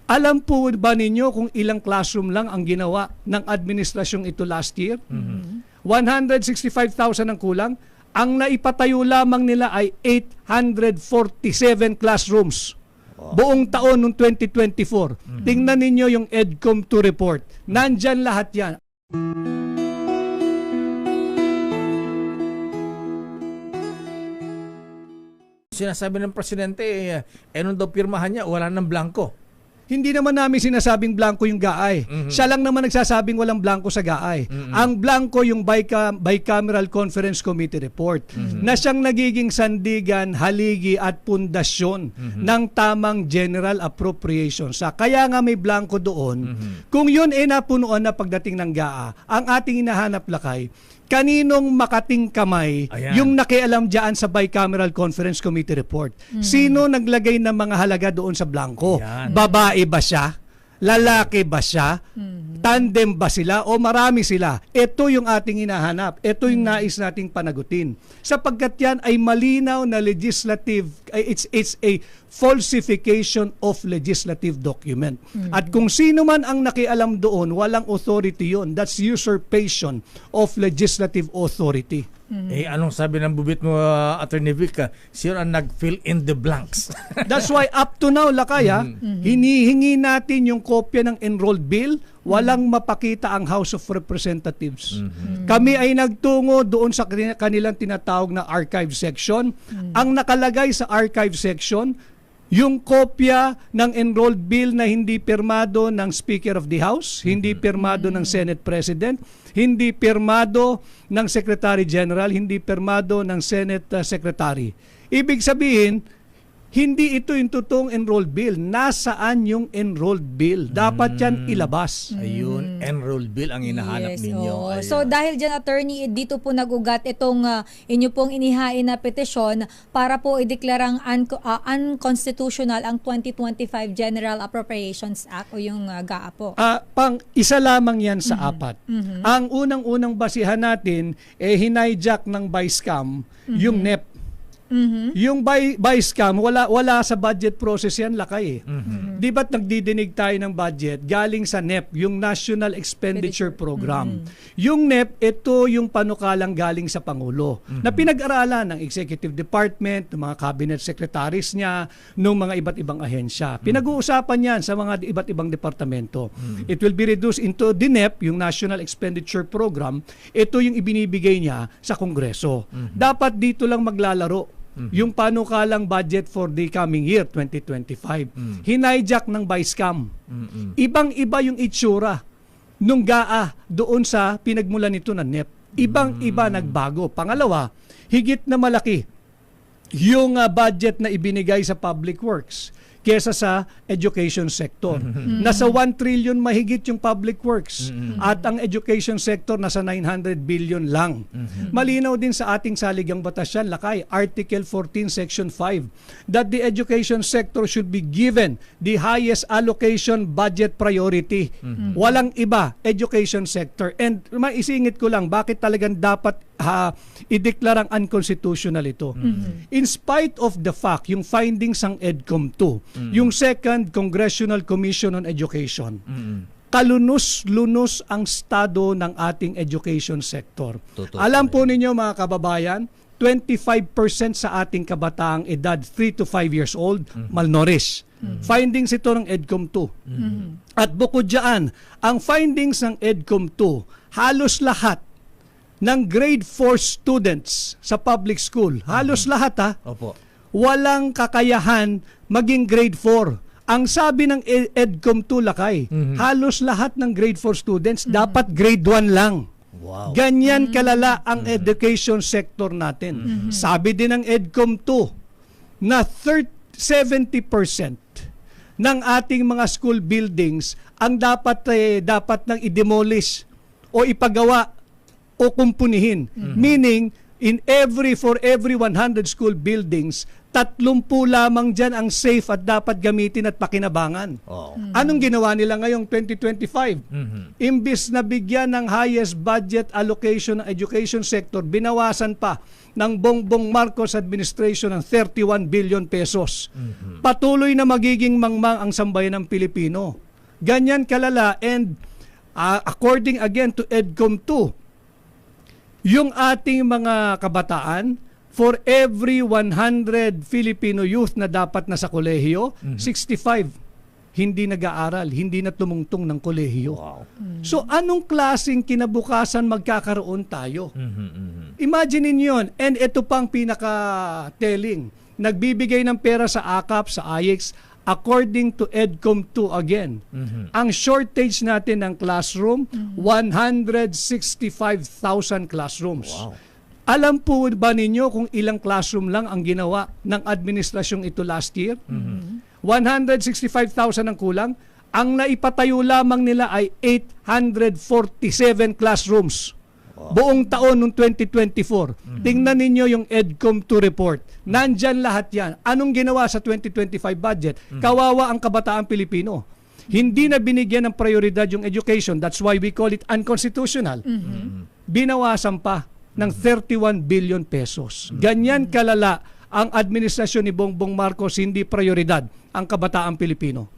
Alam po ba ninyo kung ilang classroom lang ang ginawa ng administrasyong ito last year? 165,000 ang kulang. Ang naipatayo lamang nila ay 847 classrooms. Buong taon noong 2024. Tingnan ninyo yung EDCOM2 report. Nandyan lahat yan. Sinasabi ng presidente, nung daw pirmahan niya, wala ng blanco. Hindi naman namin sinasabing blanco yung GAA. Siya lang naman nagsasabing walang blanco sa GAA. Ang blanco yung Bicameral Conference Committee report na siyang nagiging sandigan, haligi at pundasyon ng tamang general appropriation. Kaya nga may blanco doon. Kung yun napunuan na pagdating ng GAA, ang ating hinahanap lakay, kaninong makating kamay yung nakialam dyan sa Bicameral Conference Committee report? Sino naglagay ng mga halaga doon sa blanco? Babae ba siya? Lalaki ba siya? Tandem ba sila? O marami sila? Ito yung ating hinahanap. Ito yung nais nating panagutin. Sapagkat yan ay malinaw na legislative, it's a falsification of legislative document. At kung sino man ang nakialam doon, walang authority yon. That's usurpation of legislative authority. Anong sabi ng bubit mo, Attorney Vic? Sino ang nag-fill in the blanks? That's why up to now, Lakaya, hinihingi natin yung kopya ng enrolled bill, walang mapakita ang House of Representatives. Kami ay nagtungo doon sa kanilang tinatawag na archive section. Ang nakalagay sa archive section, yung kopya ng enrolled bill na hindi pirmado ng Speaker of the House, hindi pirmado ng Senate President, hindi pirmado ng Secretary General, hindi pirmado ng Senate Secretary. Ibig sabihin, hindi ito yung totoong enrolled bill. Nasaan yung enrolled bill? Dapat yan ilabas. Ayun, enrolled bill ang hinahanap ninyo. So dahil dyan, Attorney, dito po nagugat itong inyo pong inihain na petisyon para po ideklarang unconstitutional ang 2025 General Appropriations Act o yung GAA po. Isa lamang yan sa apat. Ang unang-unang basihan natin, hinayjack ng BISCAM yung NEP. Yung BISCAM, wala sa budget process yan, Lakay. Di ba't nagdidinig tayo ng budget galing sa NEP, yung National Expenditure Program. Yung NEP, ito yung panukalang galing sa Pangulo na pinag-aralan ng Executive Department, ng mga cabinet secretaries niya, ng mga iba't ibang ahensya. Pinag-uusapan yan sa mga iba't ibang departamento. It will be reduced into the NEP, yung National Expenditure Program. Ito yung ibinibigay niya sa Kongreso. Dapat dito lang maglalaro yung panukalang budget for the coming year, 2025. Hinayjack ng BISCAM. Ibang-iba yung itsura nung GAA doon sa pinagmulan nito ng NEP. Ibang-iba nagbago. Pangalawa, higit na malaki yung budget na ibinigay sa public works kesa sa education sector. Nasa 1 trillion mahigit yung public works at ang education sector nasa 900 billion lang. Malinaw din sa ating saligang batas yan, Lakay, Article 14 Section 5, that the education sector should be given the highest allocation budget priority. Walang iba, education sector. And maisingit ko lang, bakit talagang dapat ideklarang unconstitutional ito. In spite of the fact, yung findings ng EDCOM2, yung Second Congressional Commission on Education, kalunos-lunos ang estado ng ating education sector. Alam po ninyo mga kababayan, 25% sa ating kabataang edad 3 to 5 years old, malnourished. Findings ito ng EDCOM2. At bukod dyan, ang findings ng EDCOM2, halos lahat ng grade 4 students sa public school, halos lahat walang kakayahan maging grade 4. Ang sabi ng EDCOM2, Lakay, halos lahat ng grade 4 students dapat grade 1 lang. Wow. Ganyan kalala ang education sector natin. Sabi din ng EDCOM2 na 70% ng ating mga school buildings ang dapat nang i-demolish o ipagawa o kumpunihin. Meaning, for every 100 school buildings, 30 lamang dyan ang safe at dapat gamitin at pakinabangan. Oh. Anong ginawa nila ngayong 2025? Mhm. Imbis na bigyan ng highest budget allocation ng education sector, binawasan pa ng Bongbong Marcos administration ng 31 billion pesos. Patuloy na magiging mangmang ang sambayan ng Pilipino. Ganyan kalala, and according again to EDCOM 2, yung ating mga kabataan, for every 100 Filipino youth na dapat nasa kolehiyo, 65 hindi nag-aaral, hindi na tumungtong ng kolehiyo. Wow. So anong klaseng kinabukasan magkakaroon tayo? Mhm, mhm. Imagine yun. And ito pang pinaka-telling. Nagbibigay ng pera sa AKAP, sa AYEX, according to EDCOM 2 again. Ang shortage natin ng classroom, 165,000 classrooms. Wow. Alam po ba ninyo kung ilang classroom lang ang ginawa ng administrasyong ito last year? 165,000 ang kulang. Ang naipatayo lamang nila ay 847 classrooms. Buong taon noong 2024. Tingnan ninyo yung EDCOM 2 report. Nandyan lahat yan. Anong ginawa sa 2025 budget? Kawawa ang kabataang Pilipino. Hindi na binigyan ng prioridad yung education. That's why we call it unconstitutional. Binawasan pa ng 31 billion pesos. Ganyan kalala ang administrasyon ni Bongbong Marcos, hindi prioridad ang kabataang Pilipino.